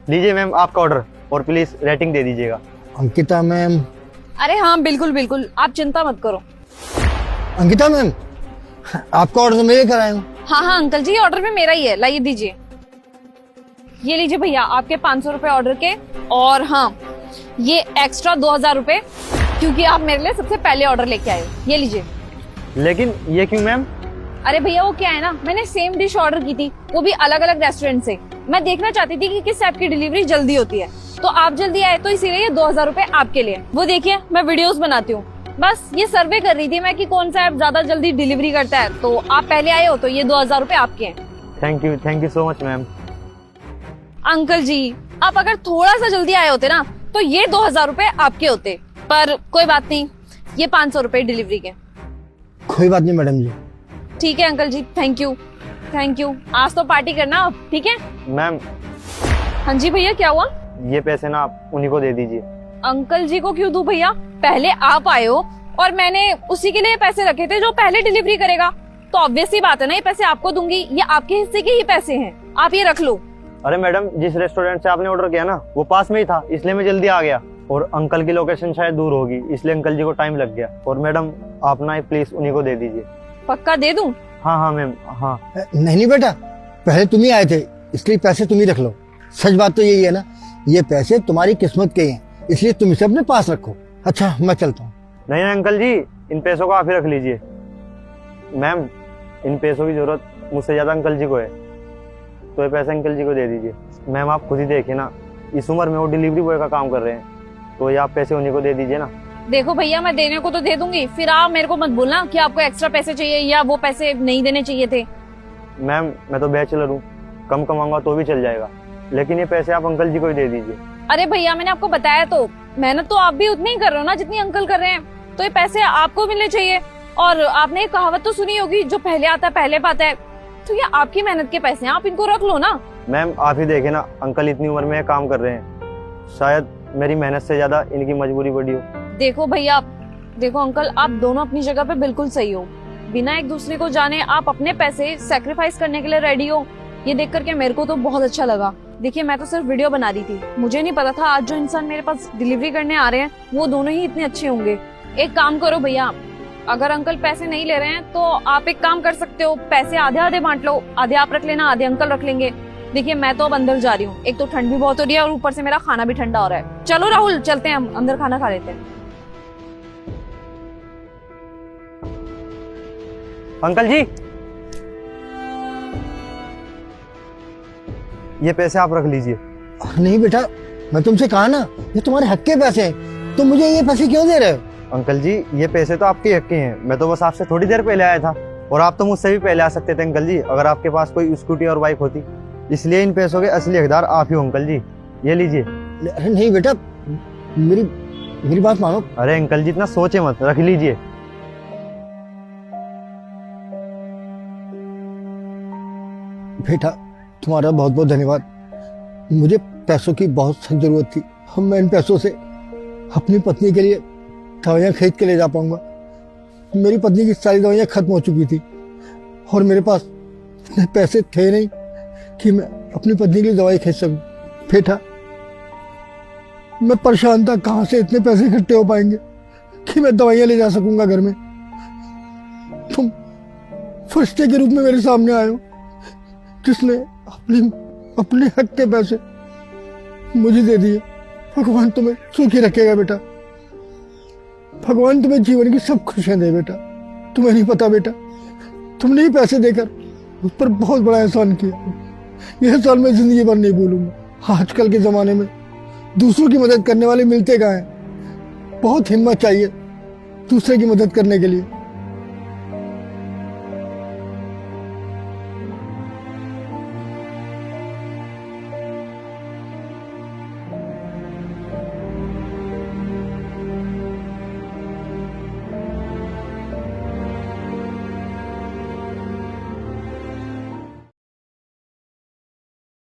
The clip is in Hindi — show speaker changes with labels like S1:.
S1: लीजिए मैम आपका ऑर्डर, और प्लीज रेटिंग दे दीजिएगा।
S2: अंकिता मैम।
S3: अरे हाँ बिल्कुल बिल्कुल, आप चिंता मत करो।
S2: अंकिता मैम, आपका ऑर्डर तो मैं लेकर आया हूँ।
S3: हाँ हाँ अंकल जी, ऑर्डर भी मेरा ही है, लाइए दीजिए। ये लीजिए भैया आपके 500 रुपए ऑर्डर के, और हाँ ये एक्स्ट्रा 2000 रुपए, क्योंकि आप मेरे लिए सबसे पहले ऑर्डर लेके आए हो। ये लीजिए।
S1: लेकिन ये क्यों मैम?
S3: अरे भैया वो क्या है ना, मैंने सेम डिश ऑर्डर की थी, वो भी अलग अलग रेस्टोरेंट से। मैं देखना चाहती थी कि किस ऐप की डिलीवरी जल्दी होती है, तो आप जल्दी आए तो इसीलिए ये 2000 रुपए आपके लिए। वो देखिए मैं वीडियोस बनाती हूँ, बस ये सर्वे कर रही थी मैं कि कौन सा ऐप ज्यादा जल्दी डिलीवरी करता है, तो आप पहले आए हो तो ये 2000 रुपए आपके हैं।
S1: Thank you so much ma'am.
S3: Uncle ji आप अगर थोड़ा सा जल्दी आए होते ना तो ये 2000 रुपए आपके होते, पर कोई बात नहीं, ये 500 रुपए डिलीवरी के।
S2: कोई बात नहीं मैडम जी।
S3: ठीक है अंकल जी, थैंक यू। आज तो पार्टी करना आप, ठीक है?
S1: मैम
S3: हाँ जी भैया क्या हुआ?
S1: ये पैसे ना आप उन्हीं को दे दीजिए।
S3: अंकल जी को क्यों दूं भैया? पहले आप आए हो और मैंने उसी के लिए पैसे रखे थे जो पहले डिलीवरी करेगा, तो ऑब्वियस सी बात है ना, ये पैसे आपको दूंगी, ये आपके हिस्से के ही पैसे हैं, आप ये रख लो।
S1: अरे मैडम, जिस रेस्टोरेंट से आपने ऑर्डर किया ना वो पास में ही था, इसलिए मैं जल्दी आ गया, और अंकल की लोकेशन शायद दूर होगी इसलिए अंकल जी को टाइम लग गया। और मैडम आप ना प्लीज उन्हीं को दे दीजिए।
S3: पक्का दे दूं?
S1: हाँ मैम हाँ।
S2: नहीं बेटा, पहले तुम ही आए थे इसलिए पैसे तुम ही रख लो। सच बात तो यही है ना, ये पैसे तुम्हारी किस्मत के हैं, इसलिए तुम इसे अपने पास रखो। अच्छा मैं चलता हूँ।
S1: नहीं अंकल जी, इन पैसों को आप ही रख लीजिए। मैम इन पैसों की जरूरत मुझसे ज्यादा अंकल जी को है, तो ये पैसे अंकल जी को दे दीजिए। मैम आप खुद ही देखिए ना, इस उम्र में वो डिलीवरी बॉय का काम कर रहे हैं, तो ये आप पैसे उन्हीं को दे दीजिए ना।
S3: देखो भैया मैं देने को तो दे दूंगी, फिर आप मेरे को मत बोलना कि आपको एक्स्ट्रा पैसे चाहिए या वो पैसे नहीं देने चाहिए थे।
S1: मैम मैं तो बैचलर हूँ, कम कमाऊंगा तो भी चल जाएगा, लेकिन ये पैसे आप अंकल जी को ही दे दीजिए।
S3: अरे भैया मैंने आपको बताया तो, मेहनत तो आप भी उतनी ही कर रहे हो ना जितनी अंकल कर रहे हैं, तो ये पैसे आपको मिलने चाहिए। और आपने एक कहावत तो सुनी होगी, जो पहले आता है पहले पाता है, तो ये आपकी मेहनत के पैसे हैं, आप इनको रख लो ना।
S1: मैम आप ही देखे ना, अंकल इतनी उम्र में काम कर रहे हैं, शायद मेरी मेहनत से ज्यादा इनकी मजबूरी बड़ी हो।
S3: देखो भैया, देखो अंकल, आप दोनों अपनी जगह पे बिल्कुल सही हो, बिना एक दूसरे को जाने आप अपने पैसे सैक्रिफाइस करने के लिए रेडी हो, ये देख करके मेरे को तो बहुत अच्छा लगा। देखिए मैं तो सिर्फ वीडियो बना रही थी, मुझे नहीं पता था आज जो इंसान मेरे पास डिलीवरी करने आ रहे हैं वो दोनों ही इतने अच्छे होंगे। एक काम करो भैया, अगर अंकल पैसे नहीं ले रहे हैं तो आप एक काम कर सकते हो, पैसे आधे आधे बांट लो, आधे आप रख लेना, आधे अंकल रख लेंगे। देखिए मैं तो अब अंदर जा रही हूँ, एक तो ठंड भी बहुत हो रही है और ऊपर से मेरा खाना भी ठंडा हो रहा है। चलो राहुल चलते हैं, हम अंदर खाना खा लेते हैं।
S1: अंकल जी ये पैसे आप रख लीजिए।
S2: नहीं बेटा, मैं तुमसे कहा ना ये तुम्हारे हक के पैसे हैं, तुम मुझे ये पैसे क्यों दे रहे हो?
S1: अंकल जी ये पैसे तो आपके हक के हैं, मैं तो बस आपसे थोड़ी देर पहले आया था, और आप तो मुझसे भी पहले आ सकते थे अंकल जी, अगर आपके पास कोई स्कूटी और बाइक होती। इसलिए इन पैसों के असली हकदार आप ही हो अंकल जी, ये लीजिए।
S2: अरे नहीं बेटा, मेरी बात मानो।
S1: अरे अंकल जी इतना सोचे मत, रख लीजिए।
S2: बेटा तुम्हारा बहुत बहुत धन्यवाद, मुझे पैसों की बहुत सख्त जरूरत थी, मैं इन पैसों से अपनी पत्नी के लिए दवाइयाँ खरीद के ले जा पाऊंगा। मेरी पत्नी की सारी दवाइयाँ खत्म हो चुकी थी और मेरे पास इतने पैसे थे नहीं कि मैं अपनी पत्नी के लिए दवाई खरीद सकूं। बेटा मैं परेशान था, कहाँ से इतने पैसे इकट्ठे हो पाएंगे कि मैं दवाइयाँ ले जा सकूंगा घर में। तुम फरिश्ते के रूप में मेरे सामने आए हो, जिसने अपने हक के पैसे मुझे दे दिए। भगवान तुम्हें सुखी रखेगा बेटा, भगवान तुम्हें जीवन की सब खुशियां दे बेटा। तुम्हें नहीं पता बेटा, तुमने ही पैसे देकर उस पर बहुत बड़ा एहसान किया, यह एहसान मैं जिंदगी भर नहीं भूलूंगा। आजकल के जमाने में दूसरों की मदद करने वाले मिलते कहाँ हैं? बहुत हिम्मत चाहिए दूसरे की मदद करने के लिए।